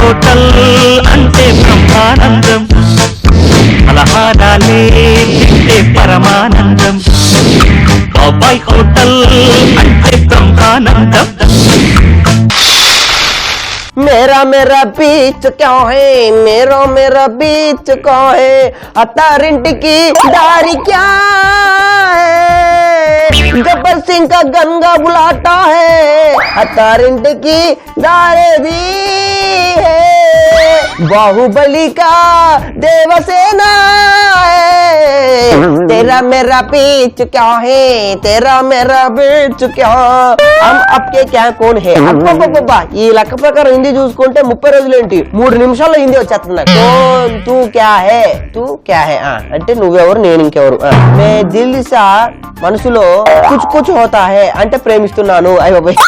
Hotel అంటే బ్రహ్మానందం, పలహారాలే తింటే పరమానందం. బాబాయ్ హోటల్ అంటే బ్రహ్మానందం. मेरा मेरा बीच क्या है, मेरा मेरा बीच क्या है, अतारिंटिकी दारी क्या है, गब्बर सिंह का गंगा बुलाता है, अतारिंटिकी दारे भी है, बाहुबली का देवसेना है, तेरा मेरा बीच क्या है, तेरा मेरा बीच क्या, हम आपके क्या कौन है. అబ్బబ్బబ్బబ్బా, ఈ లెక్క ప్రకారం హిందీ చూసుకుంటే 30 రోజులేంటి 3 నిమిషాల్లో హిందీ వచ్చేస్తుంది. తూ క్యా హే, తూ క్యా హే అంటే నువ్వెవరు నేను ఇంకెవరు. మే దిల్ సా మనసులో కుచ్ కుచ్ హోతా హే అంటే ప్రేమిస్తున్నాను. అయ్య బాబాయ్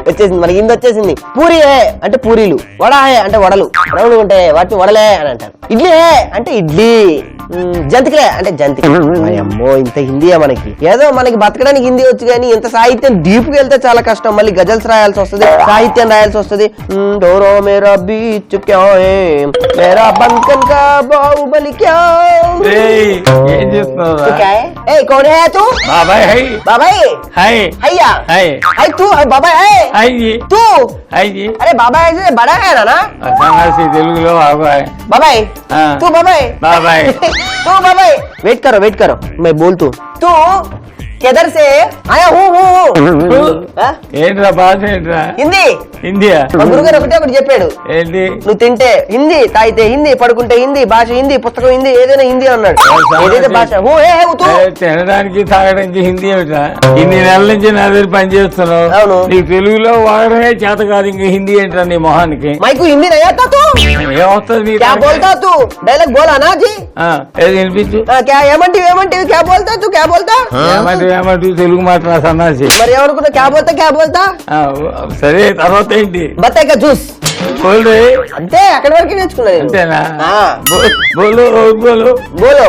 వచ్చేసింది, మనకి హిందీ వచ్చేసింది. పూరి హే అంటే పూరీలు, వడ హే అంటే వడలు, రౌండ్ ఉంటాయి వాటిని వడలే అని అంటారు. ఇడ్లీ హే అంటే ఇడ్లీ, జంతికలే అంటే జంతిక. అమ్మో ఇంత హిందీయా మనకి. ఏదో మనకి బతకడానికి హిందీ వచ్చు కానీ ఇంత సాహిత్యం డీప్ గా వెళ్తే చాలా కష్టం. మళ్ళీ గజల్స్ రాయాల్సి వస్తుంది, సాహిత్యం రాయాల్సి వస్తుంది. డోరో మేరా బీచ్ క్యా హే, మేరా బంకన్ కా బాహుబలి క్యా. ఏం చేస్తున్నావు? ఏ कौन है तू? బాబాయ్ హై. బాబాయ్ హై. హయ్యా హై. హై तू है बाबाई है. హై तू హై. अरे बाबा ऐसे बड़ा है ना అర్థం తెలుగులో బాబాయ్. बाबाई तू बाबाई బాబాయ్. तू बाबाई वेट करो मैं बोल तू किधर से आया हूँ. ఏంట్రా భాష ఏంట్రా? హిందీ. హిందీయా? మా గురుగారు ఒకటి చెప్పాడు. ఏంటి? నువ్వు తింటే హిందీ, తాగితే హిందీ, పడుకుంటే హిందీ, భాష హిందీ, పుస్తకం హిందీ, ఏదైనా హిందీ అన్నాడు. ఏదైతే భాష తినడానికి తాగడానికి హిందీ ఏమిట్రా? ఇన్ని నెలల నుంచి నా దగ్గర పని చేస్తున్నావు. అవును. నీ తెలుగులో వాడమే చేత కాదు, ఇంకా హిందీ ఏంట్రా నీ మొహానికి? మైకు హిందీ नहीं आता तू? ఏమొస్తుంది? क्या बोलता तू? डायलॉग बोला ना जी. ఏది వినిపించు. क्या ఏమంటివి क्या बोलता तू? क्या बोलता? ఏమంటూ తెలుగు మాట సన్నాసి. మరి ఏమనుకున్నా? क्या बोलता సరే తర్వాత ఏంటి? బత్తాయి का जूस. అంతే, అక్కడి వరకు నేర్చుకున్నా నేను. అంతేనా? बोलो बोलो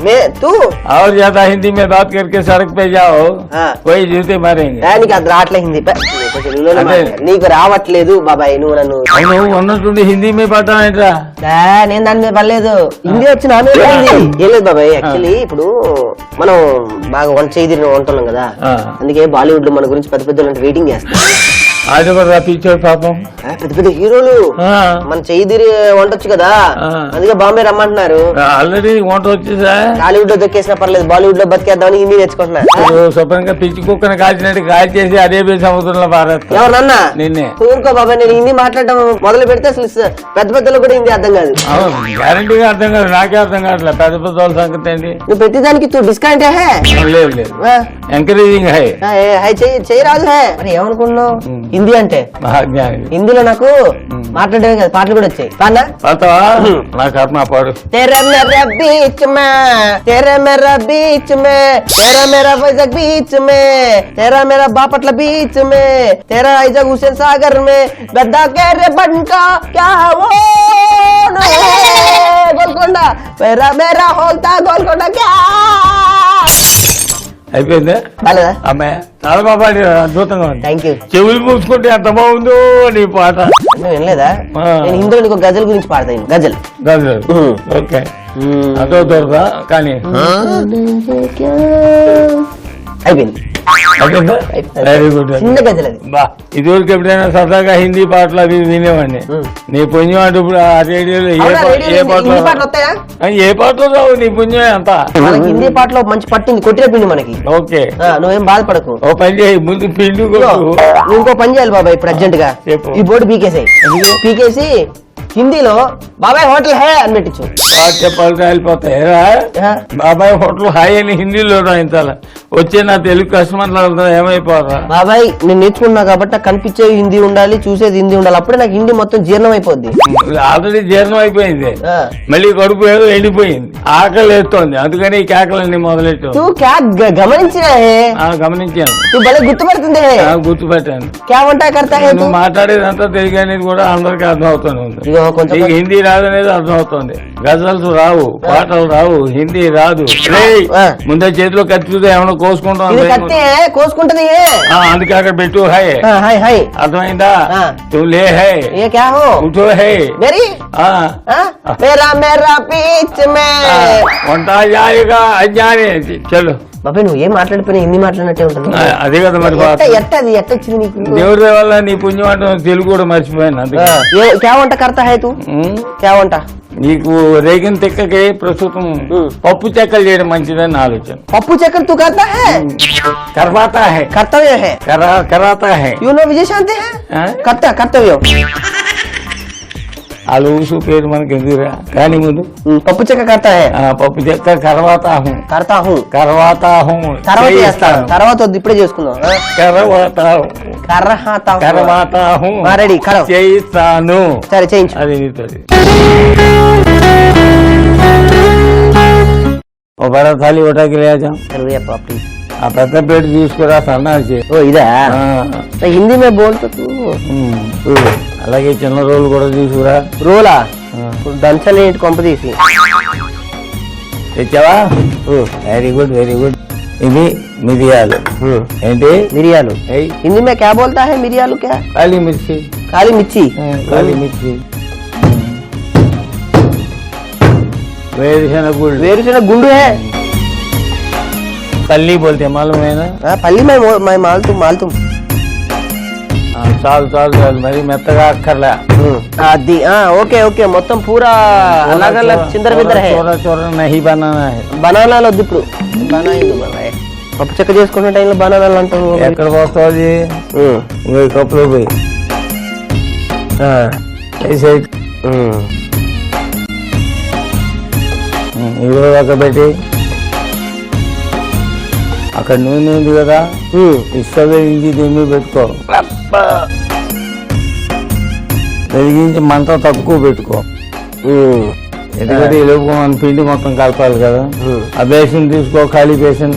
मैं तू और ज्यादा हिंदी में बात करके सड़क पे जाओ, कोई जूते मारेंगे. నీకు అది రావట్లే హిందీ. నీకు రావట్లేదు బాబాయ్, నువ్వు నన్ను ఉన్నట్టుండి హిందీ మీద పడ్డా ఏంట్రా? నేను దాని మీద పర్లేదు. హిందీ వచ్చి నా మీద ఏం లేదు బాబాయ్. యాక్చువల్లీ ఇప్పుడు మనం బాగా వంట చేయి ఉంటున్నాం కదా, అందుకే బాలీవుడ్ లో మన గురించి పెద్ద పెద్ద వెయిటింగ్ చేస్తాం. అది కూడా రప్పించాడు పాపం. పెద్ద పెద్ద హీరోలు మన చెయ్యి వంటొచ్చు కదా, అందుకే బాంబే రమ్మంటున్నారు. ఆల్రెడీ వంట వచ్చేసా. టాలీవుడ్ లో దొక్కేసినా పర్లేదు, బాలీవుడ్ లో బతికేద్దామని హిందీ నేర్చుకుంటున్నారు. శుభ్రంగా పిచ్చి కుక్కను కాల్చినట్టు కాల్చేసి అరేబియా సముద్రంలో పారేస్తా. ఎవరన్నా నిన్నే ఊరుకో బాబాయ్. నేను హిందీ మాట్లాడటం మొదలు పెడితే అసలు పెద్ద పెద్దలు కూడా హిందీ అర్థం కాదు. గ్యారంటీగా అర్థం కాదు, నాకే అర్థం కావట్లేదు. పెద్ద పెద్ద వాళ్ళ సంగతి ఏంటి? నువ్వు ప్రతిదానికి డిస్కౌంట్ లేదు ఎంకరేజింగ్ హై చెయ్యి రాదు. మరి ఏమనుకున్నావు? హిందీ అంటే మహాజ్ఞాని. హిందీలో నాకు మాట్లాడమే కదా, పాటలు కూడా వచ్చాయి. నా కర్మ పాడు. तेरा मेरा बीच में, तेरा मेरा बीच में, तेरा मेरा వైజాగ్ बीच में, तेरा मेरा बापట్ల बीच में, तेरा వైజాగ్ हुसैन सागर में, गद्दा के रे बनका क्या वो గోల్కొండ, मेरा मेरा होता गोलकोंडा क्या. అయిపోయిందా? బాలేదా? అమ్మాయి చాలా బాగా పాడి, అద్భుతంగా ఉంది. Thank you. చెవులు మూసుకుంటే ఎంత బాగుందో నీ పాట. నువ్వు వినలేదా? నేను హిందీలో నీకు గజల్ గురించి పాడతాను. గజల్. ఓకే, అదో దొరదా కానీ అయిపోయింది. Very good. చిన్న గజల్ అది. బా, ఇదివరకు ఎప్పుడైనా సరదాగా హిందీ పాటలు అవి వినేవాడిని. నీ పుణ్యం అంటే ఇప్పుడు ఆ రేడియోలో ఏ పాటలు రావు. నీ పుణ్యమే అంతా. హిందీ పాటలో మంచి పట్టింది, కొట్టిన పిండి మనకి. ఓకే, నువ్వేం బాధపడకు. ఓ పని చేయి, ముందు పిండి నువ్వు ఇంకో పని చేయాలి బాబాయ్. ఇప్పుడు అర్జెంట్ గా ఈ బోర్డు పీకేసాయి. పీకేసి హిందీలో బాబాయ్ హోటల్ హై అని పెట్టించు. చెప్పాలి వెళ్ళిపోతాయి. బాబాయ్ హోటల్ హాయ్ అని హిందీలో రాయించాల. వచ్చే నా తెలుగు కస్టమర్లు ఏమైపోరా? బాబాయ్ నేను నేర్చుకున్నా కాబట్టి కనిపించేది హిందీ ఉండాలి, చూసేది హిందీ ఉండాలి. అప్పుడే నాకు హిందీ మొత్తం జీర్ణం అయిపోద్ది. ఆల్రెడీ జీర్ణం అయిపోయింది, మళ్ళీ కడుపు ఏదో ఎండిపోయింది, ఆకలి వేస్తోంది, అందుకని ఈ కేకలన్నీ మొదలెట్టు. గమనించినా గమనించాను. భలే గుర్తుపడుతుంది. గుర్తుపెట్టాను. క్యా వంట కర్తా హై? నువ్వు మాట్లాడేదంతా తెలుగు అనేది కూడా అందరికి అర్థం అవుతుంది. ఇగో కొంచెం నీకు హిందీ రాదు అనేది అర్థమవుతుంది. గజల్స్ రావు, పాటలు రావు, హిందీ రాదు. రేయ్, ఆ. ముందే చేతిలో కత్తితో ఏమైనా కోసుకుంటాం ఇది కత్తి కోసుకుంటది అందుకే అక్కడ పెట్టు. హై హాయ్ హాయ్ అర్థమైందా? ఆ. తూ లే హై ये क्या हो ఉఠో హై मेरी मेरा मेरा बीच में వంట జాయిగా అజ్ఞాని చలో. బాబాయ్ నువ్వు ఏం మాట్లాడిపోయినా హిందీ మాట్లాడినట్టే ఉంటుంది. అదే కదా మరి ఎట్టది ఎట్టొచ్చింది నీకు? దేవుడి వల్ల నీ పుణ్యం అంటే తెలుగు కూడా మర్చిపోయాను. అందుకే क्या వంట करता है तू क्या వంట? నీకు రేగిన తిక్కకి ప్రస్తుతం పప్పు చెక్కలు చేయడం మంచిదని నా ఆలోచన. పప్పు చక్కెర तू करता है కర్వాతా హై कर्तव्य है కరాతా హై यू नो विजयशांति है करता कर्तव्य వాళ్ళు ఊసు పేరు మనకి ఎందుకురా కానీ ముందు పప్పు చెక్క करता है పప్పు చెక్క కర్వాతా హూ करता हूँ కర్వాతా హూ తర్వాత చేస్తాను తర్వాత వద్దు ఇప్పుడే చేసుకుందాం కర్వాతా హూ కర్వాతా హూ రెడీ కరో చేయిస్తాను. సరే చేయించు అది నీతో ఓ బడా థాలి ఉటాకి లేజా తెలుగు చెప్పా ప్లీజ్. ఆ పెద్ద ప్లేట్ తీసుకురా సన్నాసి. ఓ ఇదా హిందీ మే బోల్తా తూ. అలాగే చిన్న రోలు కూడా తీసుకురా. రోలా దంచలే కొంప తీసి తెచ్చావా? Very good very good. ఇది మిరియాలు. ఏంటి మిరియాలు? హిందీ మే క్యా బోల్తా హై మిరియాలు? క్యా? కాళీ మిర్చి. కాళీ మిర్చి. కాళీ మిర్చి. వేరుశనగ గుళ్ళు. వేరుశనగ గుండు హై. పల్లి బోల్తే మాలూమ్ హై నా? పల్లి మే మాల్తుమ్ చాలు చాలు చాలు మరి మెత్తగా అక్కర్లే. అది ఓకే ఓకే మొత్తం పూరా అలాగ చిందర బిద్దర హై. చోరా చోరా నహీ బనానా హై. బనానాలు వద్దు ఇప్పుడు. పప్పు చెక్క చేసుకున్న టైంలో బనానాలు అంటావు. ఎక్కడ పోతావు? అది కప్పులో పోయి ఇరవై దాకా పెట్టి అక్కడ నూనె ఉంది కదా ఇష్టమే ఇంటి దీన్ని పెట్టుకో. వెలిగించి మంట తక్కువ పెట్టుకో. ఎందుకంటే ఈ లోపు మనం పిండి మొత్తం కలపాలి కదా. ఆ బేసిన్ తీసుకో, ఖాళీ బేసిన్.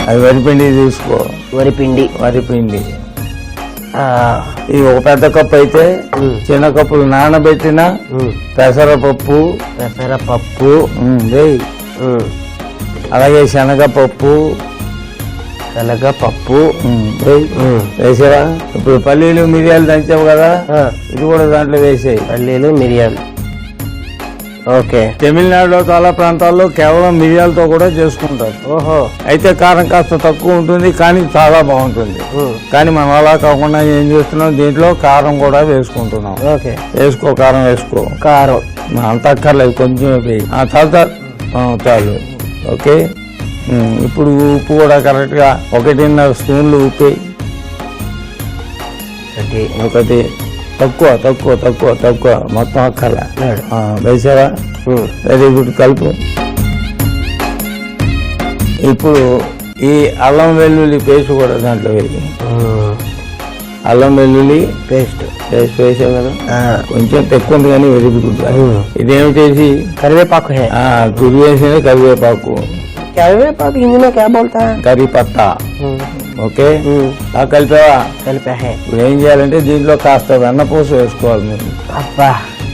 అది వరిపిండి తీసుకో. వరిపిండి ఇది ఒక పెద్ద కప్పు అయితే చిన్న కప్పులు నానబెట్టిన పెసరపప్పు అలాగే శనగపప్పు వేసావా? ఇప్పుడు పల్లీలు మిరియాలు దంచావు కదా, ఇది కూడా దాంట్లో వేసాయి. పల్లీలు మిరియాలు. ఓకే. తమిళనాడులో చాలా ప్రాంతాల్లో కేవలం మిరియాలతో కూడా చేసుకుంటారు. ఓహో. అయితే కారం కాస్త తక్కువ ఉంటుంది కానీ చాలా బాగుంటుంది. కానీ మనం అలా కాకుండా ఏం చేస్తున్నాం, దీంట్లో కారం కూడా వేసుకుంటున్నాం. ఓకే. వేసుకో, కారం వేసుకో. కారం అంత అక్కర్లేదు, కొంచెం వేయి. చాలు. ఓకే. ఇప్పుడు ఉప్పు కూడా కరెక్ట్ గా 1.5 స్పూన్లు ఉప్పు. ఒకటి తక్కువ తక్కువ తక్కువ తక్కువ మొత్తం అక్కర్లే. వేసావా? Very good. కలుపు. ఇప్పుడు ఈ అల్లం వెల్లుల్లి పేస్ట్ కూడా దాంట్లో వేసి. అల్లం వెల్లుల్లి పేస్ట్ వేసావు కదా, కొంచెం తక్కువ ఉంది కానీ వెరీ గుడ్. ఇదేమిటేసి కరివేపాకు. గురి వేసిన కరివేపాకు. కరివేపాకు హిందీ మే క్యా బోల్తా? కర్రీ పత్తా. ఓకే. కలిపావా? కలిపా. ఇప్పుడు ఏం చేయాలంటే దీంట్లో కాస్త వెన్నపూస వేసుకోవాలి మీరు. అబ్బా.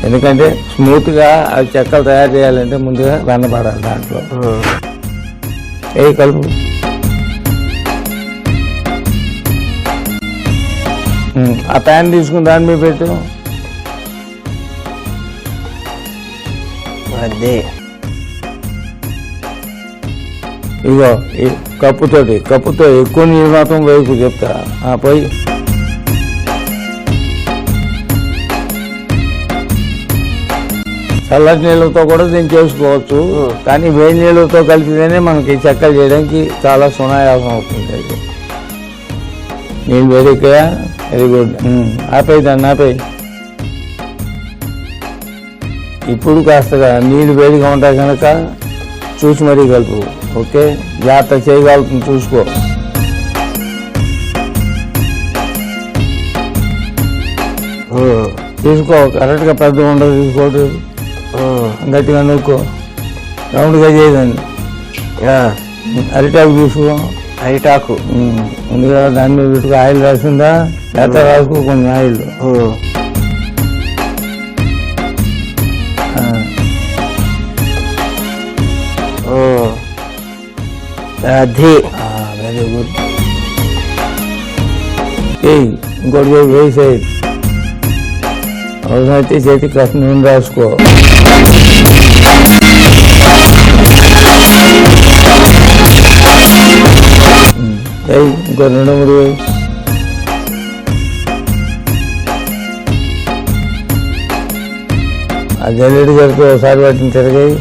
ఎందుకంటే స్మూత్ గా అది చెక్కలు తయారు చేయాలంటే ముందుగా వెన్న పడాలి దాంట్లో. ఏ కలుపు. ఆ ప్యాన్ తీసుకుని దాని మీద పెట్టు. అదే ఇగో ఈ కప్పుతో ఎక్కువ నీళ్ళు మాత్రం వైపు చెప్తా. పోయి చల్లటి నీళ్ళతో కూడా దీన్ని చేసుకోవచ్చు, కానీ వేడి నీళ్ళతో కలిపితేనే మనకి చెక్కలు చేయడానికి చాలా సునాయాసం అవుతుంది. అది నీళ్ళు వేడిగా. Very good. ఆపేయి దాన్ని, ఆపేయి. ఇప్పుడు కాస్త నీళ్ళు వేడిగా ఉంటాయి కనుక చూసి మరీ కలుపు. ఓకే. జాగ్రత్త చేయగలుగుతుంది చూసుకో. తీసుకో, కరెక్ట్ గా పెద్ద ఉండదు తీసుకోవద్దు, గట్టిగా నూకో, రౌండ్గా చేయదండి. అరిటాకు తీసుకో. అరిటాకు ముందుగా దాని మీద పెట్టుకు ఆయిల్ రాసిందా లేకపోతే రాసుకో కొంచెం ఆయిల్. అది వెరీ గుడ్. ఇంకోటి వేసేయి, అవసరమైతే చేతికి కాస్త నూనె రాసుకో. ఇంకో 2-3 వేయి. ఆ జల్లెడి కలిపి ఒకసారి వాటిని తిరగాయి.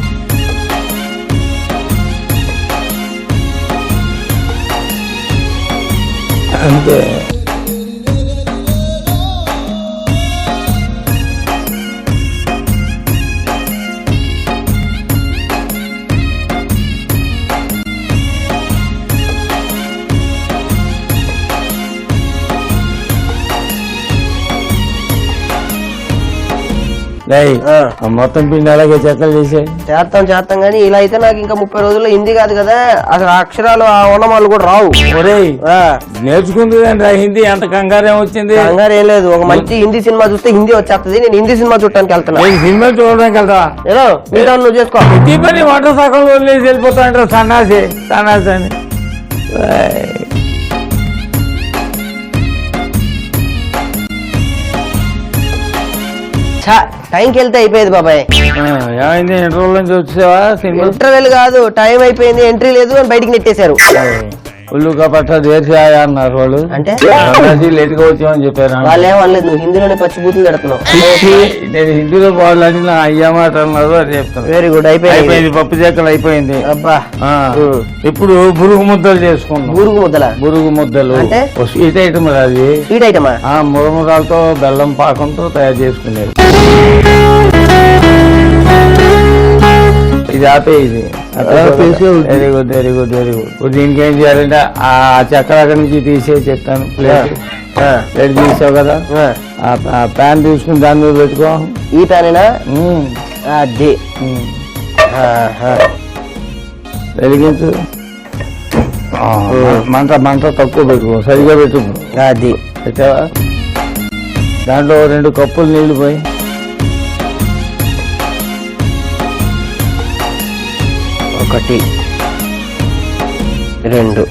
అంతే. మొత్తం పిండి అలాగే చెక్కలు చేసే చేస్తాం కానీ ఇలా అయితే నాకు ఇంకా 30 రోజుల్లో హిందీ కాదు కదా, అసలు అక్షరాలు ఆ ఉన్నమాలు కూడా రావు. ఒరేయ్ నేర్చుకుంది హిందీ అంత కంగారేం వచ్చింది? కంగారు ఏం లేదు, ఒక మంచి హిందీ సినిమా చూస్తే హిందీ వచ్చేస్తుంది. నేను హిందీ సినిమా చూడటానికి వెళ్తున్నా. సినిమా చూడడానికి వెళ్తా ఏదో మీతో నువ్వు చేసుకో. ఈ పని వంట సగంలో వదిలేసి వెళ్ళిపోతా అంటారు సన్నాసి సన్నాసి అని. టైంకి వెళ్తే అయిపోయేది బాబాయ్. ఏమైంది ఇంటర్వ్యూ నుంచి వచ్చావా? ఇంటర్వెల్ కాదు, టైం అయిపోయింది, ఎంట్రీ లేదు అని బయటికి నెట్టేశారు. ఉల్లుగా పట్ట దేశీ అన్నారు వాళ్ళు. అంటే లేట్ గా వచ్చామని చెప్పారు. వాళ్ళు ఏమనలేదు, నువ్వు హిందీలోనే పచ్చిబూతులు పెడుతున్నావు. నేను హిందీలో పోవాలని నా అయ్యా మాట అన్నారు అని చెప్తాను. Very good. అయిపోయింది పప్పు చెక్కలు అయిపోయింది. అబ్బా ఇప్పుడు బురుగు ముద్దలు చేసుకున్నాం. బురుగు ముద్దలు అంటే స్వీట్ ఐటమ్ అది. స్వీట్ ఐటమా? మురమురాలతో బెల్లం పాకంతో తయారు చేసుకునేది. ఇది ఆపే. ఇది very good very good very good. దీనికి ఏం చేయాలంటే ఆ చక్కెర అక్కడి నుంచి తీసే చెప్తాను. ప్లేట్ తీసావు కదా, ఆ ప్యాన్ తీసుకుని దాని మీద పెట్టుకో. ఈ ప్యానేనా? అది వెలిగించు. మంట తక్కువ పెట్టుకో, సరిగా పెట్టుకో. అది పెట్టావా? దాంట్లో 2 కప్పులు నీళ్లు పోయి. ఒకటి 2.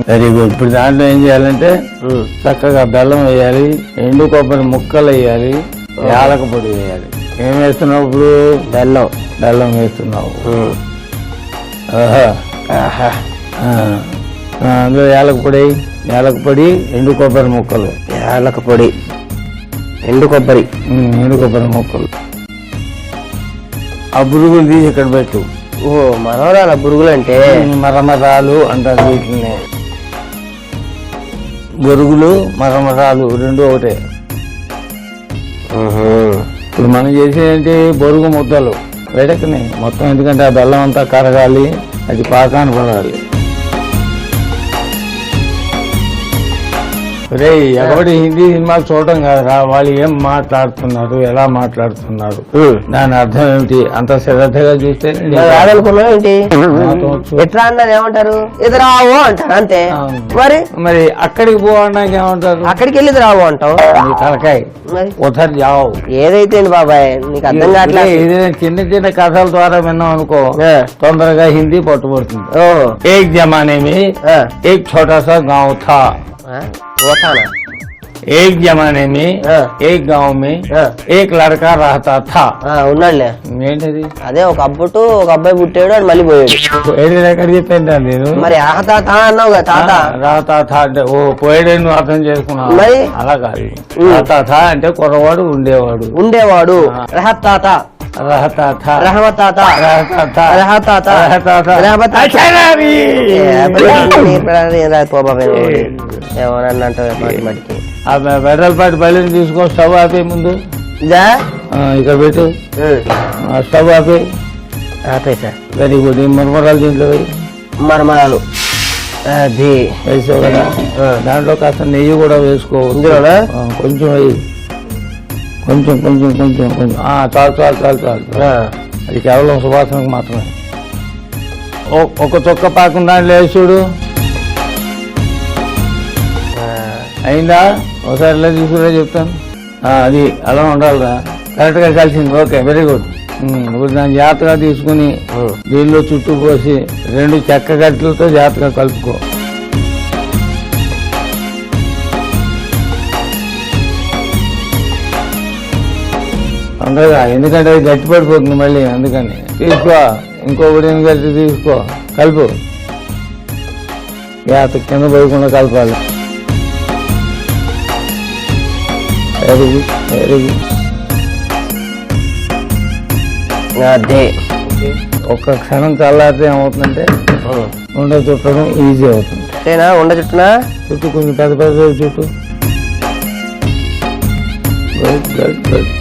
Very good. ఇప్పుడు దాంట్లో ఏం చేయాలంటే చక్కగా బెల్లం వేయాలి, ఎండు కొబ్బరి ముక్కలు వేయాలి, యాలక పొడి వేయాలి. ఏం వేస్తున్నావు ఇప్పుడు? బెల్లం వేస్తున్నావు. అందులో యాలక పొడి ఎండు కొబ్బరి ముక్కలు. యాలక పొడి, ఎండు కొబ్బరి ముక్కలు. ఆ బురుగులు తీసి ఇక్కడ పెట్టు. ఓ మనవరాల బురుగులు అంటే? మరమరాలు అంటారు వీటిని. బొరుగులు మరమరాలు 2 ఒకటే. ఇప్పుడు మనం చేసేది బొరుగు ముద్దలు వేడకనే మొత్తం. ఎందుకంటే ఆ బెల్లం అంతా కరగాలి, అది పాకాన్ని పడాలి. రే ఎక్కడి హిందీ సినిమాలు చూడటం కాదురా, వాళ్ళు ఏం మాట్లాడుతున్నారు, ఎలా మాట్లాడుతున్నారు, దాని అర్థం ఏమిటి అంత శ్రద్ధగా చూస్తే. రాదనుకున్నావు ఏంటి? ఎట్లా అన్నారు? ఏమంటారు? ఇది రావు అంటారు అంతే. మరి అక్కడికి పోవడానికి ఏమంటారు? అక్కడికి వెళ్ళి రావు అంటావు. తలకాయ ఉధర్ జావు. ఏదైతే బాబాయ్ నీకు అర్థం కావట్లేదు. ఏదైనా చిన్న కథల ద్వారా విన్నాం అనుకో, తొందరగా హిందీ పట్టుబడుతుంది. ఏక్ జమానే మే ఏక్ छोटा सा गांव था. एक जमाने में एक गांव में एक लड़का रहता था. ఉన్నాడులే. ఏంటది? అదే ఒక అబ్బాయి పుట్టాడు, అని మళ్ళీ పోయాడు. ఎక్కడ చెప్పాను నేను? మరి తాత అన్నావు కదా. తాత రాతా థా అంటే ఓ పోయాడని నువ్వు అర్థం చేసుకున్నావు. మరి అలా కాదు. రాతా థా అంటే కుర్రవాడు ఉండేవాడు. రహతాత బెడ్రల్ పాటి బయలుని తీసుకో. స్టవ్ ఆపే ముందు. ఇక్కడ పెట్టు. స్టవ్ ఆపేసా. Very good. మరమరాలు దీంట్లో మరమరాలు అది వేసావు కదా, దాంట్లో కాస్త నెయ్యి కూడా వేసుకో. కొంచెం వేయి, కొంచెం కొంచెం కొంచెం కొంచెం. చాలు. అది కేవలం సువాసనకు మాత్రమే. ఒక చొక్క పాకుండా లేచుడు. అయిందా ఒకసారి ఇలా తీసుకురా చెప్తాను. అది అలా ఉండాలిరా, కరెక్ట్గా కలిసింది. Okay, very good. ఇప్పుడు దాన్ని జాగ్రత్తగా తీసుకుని దీనిలో చుట్టూ పోసి 2 చెక్క గట్లతో జాగ్రత్తగా కలుపుకో. తొందరగా, ఎందుకంటే అది గట్టి పడిపోతుంది మళ్ళీ. అందుకని తీసుకో, ఇంకో ఉడిని గట్టి తీసుకో, కలుపు. జాగ్రత్త కింద పోయకుండా కలపాలి. Very good, very good. అదే ఒక్క క్షణం చల్లారితే ఏమవుతుందంటే ఉండ చుట్టడం ఈజీ అవుతుంది. అంతేనా? ఉండ చుట్టూనా? చుట్టూ కొంచెం పెద్ద పెద్ద చుట్టూ. Good good good.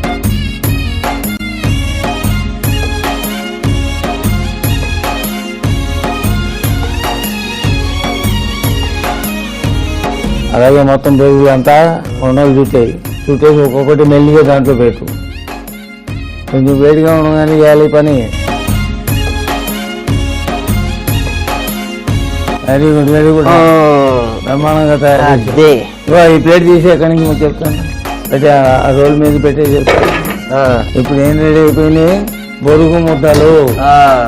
అలాగే మొత్తం బేగులు అంతా ఉండలు చుట్టేసి ఒక్కొక్కటి మెల్లిగా దాంట్లో పెట్టు. కొంచెం వేడిగా ఉండగానే చేయాలి పని. Very good, very good. బ్రహ్మాండంగా తయారు. ఈ ప్లేట్ తీసి ఎక్కడి నుంచి మీకు చెప్తాను. అయితే ఆ రోల్ మీద పెట్టే చెప్తాను. ఇప్పుడు ఏం రెడీ అయిపోయినాయి? బొరుగు ముద్దలు.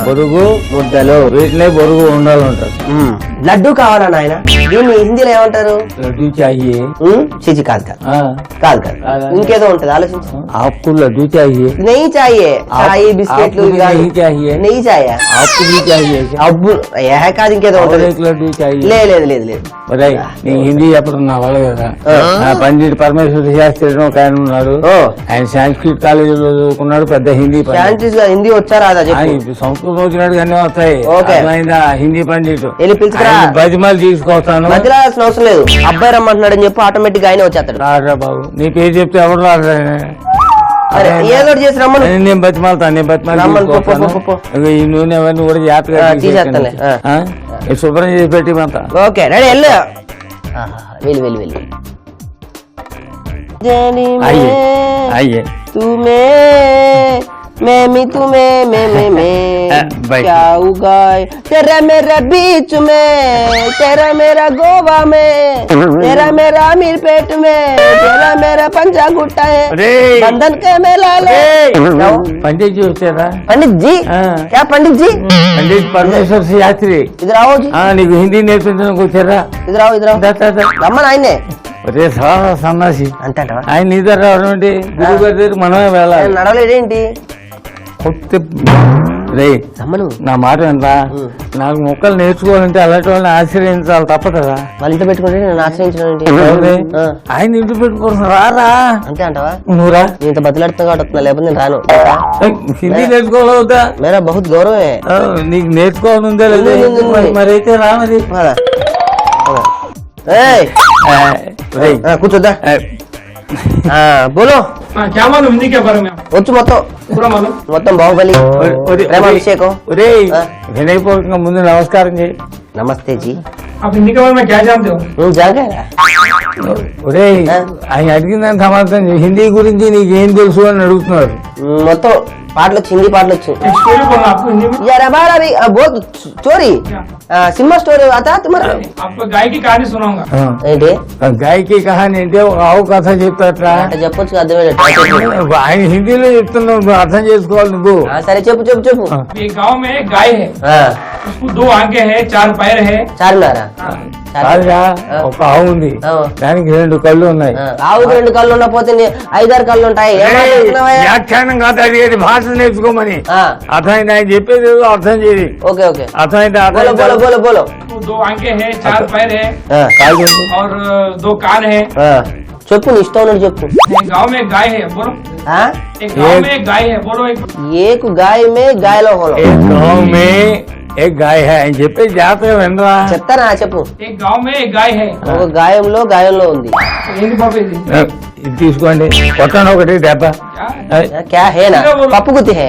బొరుగు ముద్దలు, వీటినే బొరుగు ఉండాలి ఉంటారు. లడ్డు కావాలా నాయన? దీన్ని హిందీలో ఏమంటారు? లడ్డు చాయే. చిచి కాదు కాదు కాదు కాదు, ఇంకేదో ఉంటది, ఆలోచించు. आपको लड्डू चाहिए? నెయ్యి చాయే. చాయ్ బిస్కెట్లు नहीं चाहिए? నెయ్యి చాయే. आपको भी चाहिए क्या? అబ్బు ఏ కాదు, ఇంకేదో और ఉంటది. एक लड्डू चाहिए? లేదు లేదు లేదు లేదు. ఒరేయ్, నీకు హిందీ చెప్పడం నా వల్ల కదా. పండిట్ పరమేశ్వర శాస్త్రి ఒక ఆయన ఉన్నాడు. ఆయన సంస్కృత్ కాలేజీలో చదువుకున్నాడు, పెద్ద హిందీ పండిట్. శాంతిస్ గా హిందీ వచ్చారా? అదా చెప్పు. సంస్కృతం వచ్చినట్టు అన్నీ వస్తాయి. ఓకే. అర్థమైందా? హిందీ పండిట్. వెళ్ళి పిలుచుకురా. బతిమాలు తీసుకొస్తాను. బతిలాల్సిన అవసరం లేదు. అబ్బాయి రమ్మంటున్నాడని చెప్పి ఆటోమేటిక్ గా ఆయన వచ్చేస్తాడు. రారా బాబు, నీ పేరు చెప్తే ఎవరు రారా? సరే, ఏదో ఒకటి చేసి రమ్మను. నేను బతిమాలుతాను, నేను బతిమాలి. ఈ నూనె అవన్నీ కూడా జాగ్రత్తగా తీసేస్తానులే. శుభ్రం చేసి పెట్టి అంతా. ఓకే, రెడీ, వెళ్ళు. వెళ్ళి వెళ్ళి వెళ్ళి. అయ్యే అయ్యే తుమే मैं तुम्हें मैं क्या उगाए तेरा मेरा बीच में तेरा मेरा गोवा में तेरा मेरा अमीर पेट में तेरा मेरा पंजा गुट्टा है बंधन के मेला ले। पंडित जी వచ్చారా? पंडित जी? क्या पंडित जी? पंडित परमेश्वर शास्त्री. इधर आओ जी. నీకు హిందీ నేర్పించడానికి వచ్చారా? इधर आओ इधर आओ. రమ్మని ఆయనే. అరే సారా సన్నాసి అంటే ఆయన నీ దగ్గర రావడం ఏంటి? గురువు గారి దగ్గర మనమే వెళ్ళాలి. నడవలేదేంటి? రే రమ్మను. నా మాట ఎంత? నాకు మొక్కలు నేర్చుకోవాలంటే అలాంటి వాళ్ళని ఆశ్రయించాలి తప్ప కదా. వాళ్ళ ఇంట్లో పెట్టుకుంటే నేను ఆశ్రయించడం ఆయన ఇంట్లో పెట్టుకోవడం రారా? అంతే అంటావా? నువ్వురా. ఇంత బతిలాడుతున్నా కాబట్టి లేకపోతే నేను రాను. హిందీ నేర్చుకోవాలవుతా? మేరా బహుత్ గౌరవం. నీకు నేర్చుకోవాలని ఉందా లేదా? మరైతే రామది. కూర్చోద్దా. బోలో. వచ్చు మొత్తం మొత్తం బాహుబలి ప్రేమాభిషేకం. వినయపూర్వకంగా ముందు నమస్కారం చేయి. నమస్తే జీ. ఒరే ఆయన అడిగిందని సమాధానం. హిందీ గురించి నీకేం తెలుసు అని అడుగుతున్నారు. మొత్తం పాటలు వచ్చి, హిందీ పాటలు వచ్చి. స్టోరీ సినిమా స్టోరీ आता तुम्हारा? గాయకి కహానీ సునాऊंगा. ఏంటి గాయకి కహానీ అంటే ఒక ఆవు కథ చెప్తారా? చెప్పొచ్చు, అర్థమయ్యేటట్టు. ఆయన హిందీలో చెప్తున్నావు, నువ్వు అర్థం చేసుకోవాలి నువ్వు. సరే చెప్పు చెప్పు చెప్పు. ये गांव में गाय है, उसको 2 आंखें हैं, 4 पैर है. చార్మినారా? కాదురా, ఒక ఆవు ఉంది, దానికి 2 కళ్ళు ఉన్నాయి. ఆవుకి 2 కళ్ళు ఉండకపోతే 5-6 కళ్ళు ఉంటాయి. వ్యాఖ్యానం కాదు అడిగేది, భాష నేర్చుకోమని. అర్థమైంది? ఆయన చెప్పేది అర్థం చేయి. Okay okay. అర్థమైంది? बोलो बोलो. उसको 2 आंखें हैं, 4 पैर है और 2 कान है. చెప్పు, నీ ఇష్టం ఉన్నట్టు చెప్పు. गांव में गाय है, बोलो. एक गांव में गाय है, बोलो. एक गाय में गायలో హోలో. गांव में एक गाय है అని చెప్పి జాగ్రత్తగా వినరా? చెప్తానా? చెప్పు. एक गांव में एक गाय है. ఒక గాయంలో ఉంది. ఏంటి బాబు ఇది? ఇది తీసుకోండి, కొట్టండి ఒకటి దెబ్బ. క్యా హేనా? పప్పు గుత్తి హే.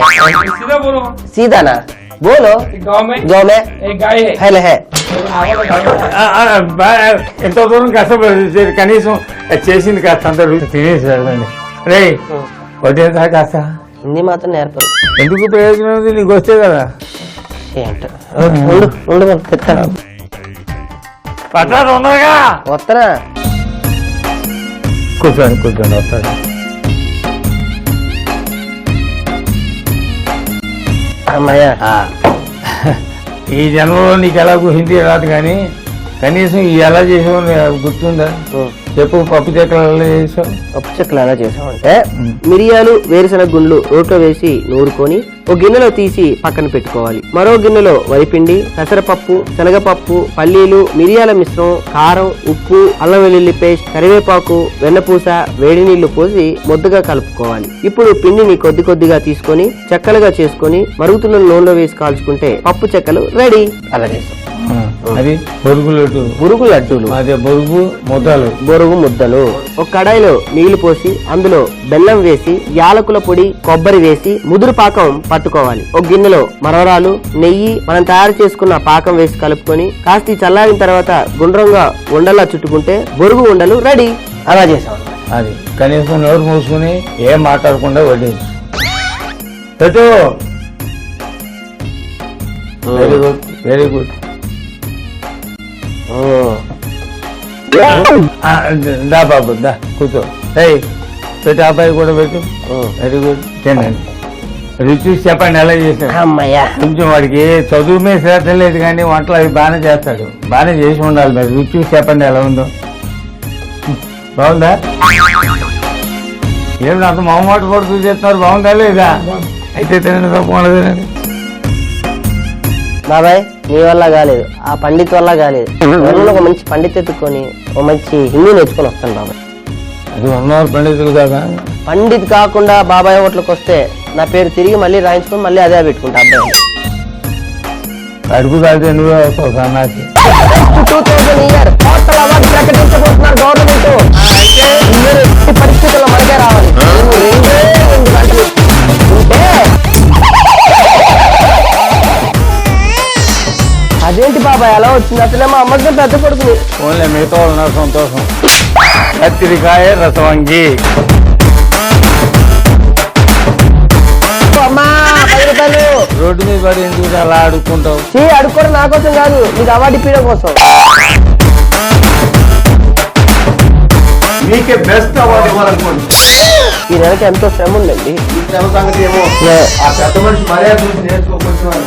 सीधा बोलो. సీదానా? బోలో. गांव में एक गाय है. హే. ఎంతో దూరం కష్టపడి కనీసం చేసింది కాస్త అంత తినేసి వెళ్ళండి. రే కొట్టేదా కాస్త? హిందీ మాత్రం నేర్పదు. ఎందుకు ప్రయోజనం ఉంది? నీకు వస్తే కదా. ఉండు పట్టారు ఉండగా వస్తానా? కూర్చోండి వస్తాడు. అమ్మయ్యా ఈ జన్మలో నీకు ఎలాగో హిందీ రాదు కానీ కనీసం ఈ ఎలా చేసావు గుర్తుందా? చెప్పు. పప్పు చెక్కలు ఎలా చేసావు? పప్పు చెక్కలు ఎలా చేసామంటే మిరియాలు వేరుశనగ గుండ్లు రోట్లో వేసి నూరుకొని ఒక గిన్నెలో తీసి పక్కన పెట్టుకోవాలి. మరో గిన్నెలో వరిపిండి, పెసరపప్పు, శనగపప్పు, పల్లీలు, మిరియాల మిశ్రమం, కారం, ఉప్పు, అల్లం వెల్లుల్లి పేస్ట్, కరివేపాకు, వెన్నపూస, వేడి నీళ్లు పోసి ముద్దగా కలుపుకోవాలి. ఇప్పుడు పిండిని కొద్ది కొద్దిగా తీసుకొని చెక్కలుగా చేసుకొని మరుగుతున్న నూనెలో వేసి కాల్చుకుంటే పప్పు చెక్కలు రెడీ. అలా చేస్తాం. అది బొరుగు లడ్డూలు. అదే బొరుగు ముద్దలు. ఒక కడాయిలో నీళ్లు పోసి అందులో బెల్లం వేసి యాలకుల పొడి, కొబ్బరి వేసి ముదురు పాకం పట్టుకోవాలి. ఒక గిన్నెలో మరవరాలు, నెయ్యి, మనం తయారు చేసుకున్న పాకం వేసి కలుపుకొని కాస్త చల్లారిన తర్వాత గుండ్రంగా ఉండలా చుట్టుకుంటే బొరుగు ఉండలు రెడీ. అలా చేసాం. అది కనీసం నోరు మూసుకుని ఏం మాట్లాడకుండా వడ్డించు. పెట్టు. Very good. దా బాబు దా కూర్చో. పెట్టు. అబ్బాయి కూడా పెట్టు. Very good. తినండి. రుచి చెప్పండి ఎలా చేశాడు. అమ్మయ్యా. కొంచెం వాడికి చదువు మీద శ్రద్ధ లేదు కానీ వంటలు అవి బాగానే చేస్తాడు. బాగానే చేసి ఉండాలి. మరి రుచి చెప్పండి ఎలా ఉందో. బాగుందా? ఏమి అంత మొహమాట పడుతూ చేస్తున్నారు. బాగుందా లేదా? అయితే తినండి. బాగుండదు. బాబాయ్ నీ వల్ల కాలేదు, ఆ పండిత్ వల్ల కాలేదు. ఎవరిలో ఒక మంచి పండిత్ ఎత్తుకొని ఒక మంచి హిందీ నేర్చుకొని వస్తాను బాబాయ్. అది ఉన్నవారు పండితులు కాదా? పండిత్ కాకుండా బాబాయ్ హోటల్కి వస్తే నా పేరు తిరిగి మళ్ళీ రాయించుకొని మళ్ళీ అదే పెట్టుకుంటా. అబ్బాయి అడుగు కాదు నువ్వే వస్తావు సన్నాసి. 2000 ఇయర్ హోటల్ అవార్డు ప్రకటించబోతున్నారు గవర్నమెంట్. ఎట్టి పరిస్థితుల్లో మనకే రావాలి. రెండే 2 గంటలు ఉంటే అదేంటి బాబాయ్ అలా వచ్చింది? అసలే మా అమ్మకి పెద్ద కొడుకుని. ఓన్లీ మిగతా వాళ్ళు నా సంతోషం. కత్తిరికాయ రసవంగి. అమ్మా 10 రూపాయలు. రోడ్డు మీద పడి ఎందుకు అలా అడుక్కుంటావు? అడుక్కోవడం నా కోసం కాదు, నీకు అవార్డు ఇప్పడం కోసం. మీకే బెస్ట్ అవార్డు ఇవ్వాలనుకోండి. ఈ నెలకి ఎంతో శ్రమ ఉందండి. ఈ శ్రమ సంగతి ఏమో ఆ పెద్ద మనిషి మర్యాద చూసి నేర్చుకో.